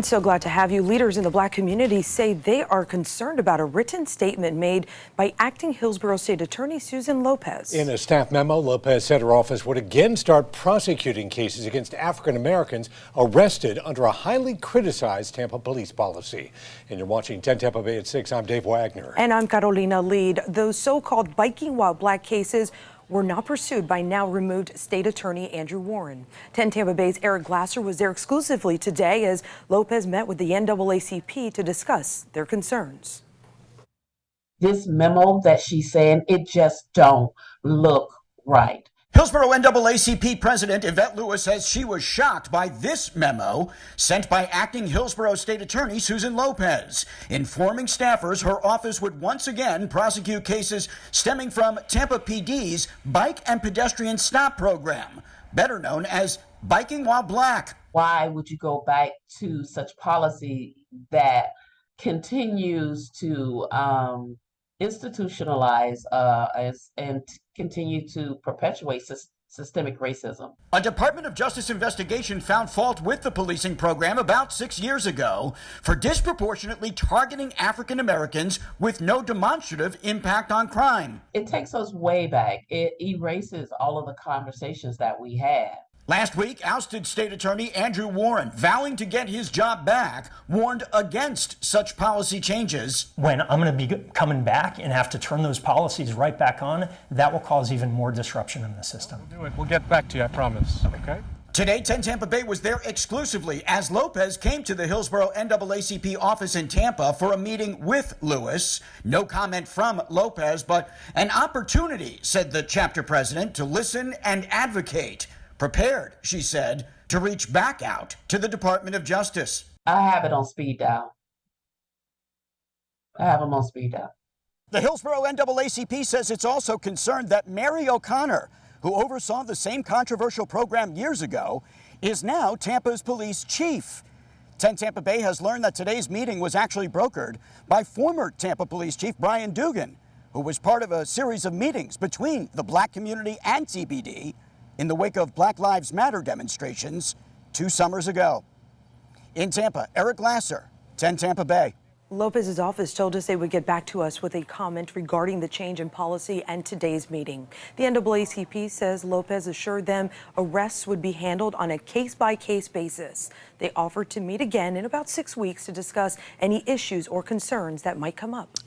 So glad to have you. Leaders in the Black community say they are concerned about a written statement made by acting Hillsborough State Attorney Susan Lopez. In a staff memo, Lopez said her office would again start prosecuting cases against African Americans arrested under a highly criticized Tampa police policy. And you're watching 10 Tampa Bay at 6. I'm Dave Wagner. And I'm Carolina Lead. Those so-called biking while black cases were not pursued by now removed State Attorney Andrew Warren. 10 Tampa Bay's Eric Glasser was there exclusively today as Lopez met with the NAACP to discuss their concerns. This memo that she's saying, it just don't look right. Hillsborough NAACP President Yvette Lewis says she was shocked by this memo sent by acting Hillsborough State Attorney Susan Lopez, informing staffers her office would once again prosecute cases stemming from Tampa PD's Bike and Pedestrian Stop program, better known as Biking While Black. Why would you go back to such policy that continues to institutionalize and continue to perpetuate systemic racism? A Department of Justice investigation found fault with the policing program about 6 years ago for disproportionately targeting African Americans with no demonstrative impact on crime. It takes us way back. It erases all of the conversations that we had. Last week, ousted State Attorney Andrew Warren, vowing to get his job back, warned against such policy changes. When I'm going to be coming back and have to turn those policies right back on, that will cause even more disruption in the system. We'll do it. We'll get back to you, I promise. Okay? Today, 10 Tampa Bay was there exclusively as Lopez came to the Hillsborough NAACP office in Tampa for a meeting with Lewis. No comment from Lopez, but an opportunity, said the chapter president, to listen and advocate. Prepared, she said, to reach back out to the Department of Justice. I have it on speed dial. I have them on speed dial. The Hillsborough NAACP says it's also concerned that Mary O'Connor, who oversaw the same controversial program years ago, is now Tampa's police chief. 10 Tampa Bay has learned that today's meeting was actually brokered by former Tampa Police Chief Brian Dugan, who was part of a series of meetings between the Black community and TPD in the wake of Black Lives Matter demonstrations 2 summers ago. In Tampa, Eric Glasser, 10 Tampa Bay. Lopez's office told us they would get back to us with a comment regarding the change in policy and today's meeting. The NAACP says Lopez assured them arrests would be handled on a case-by-case basis. They offered to meet again in about 6 weeks to discuss any issues or concerns that might come up.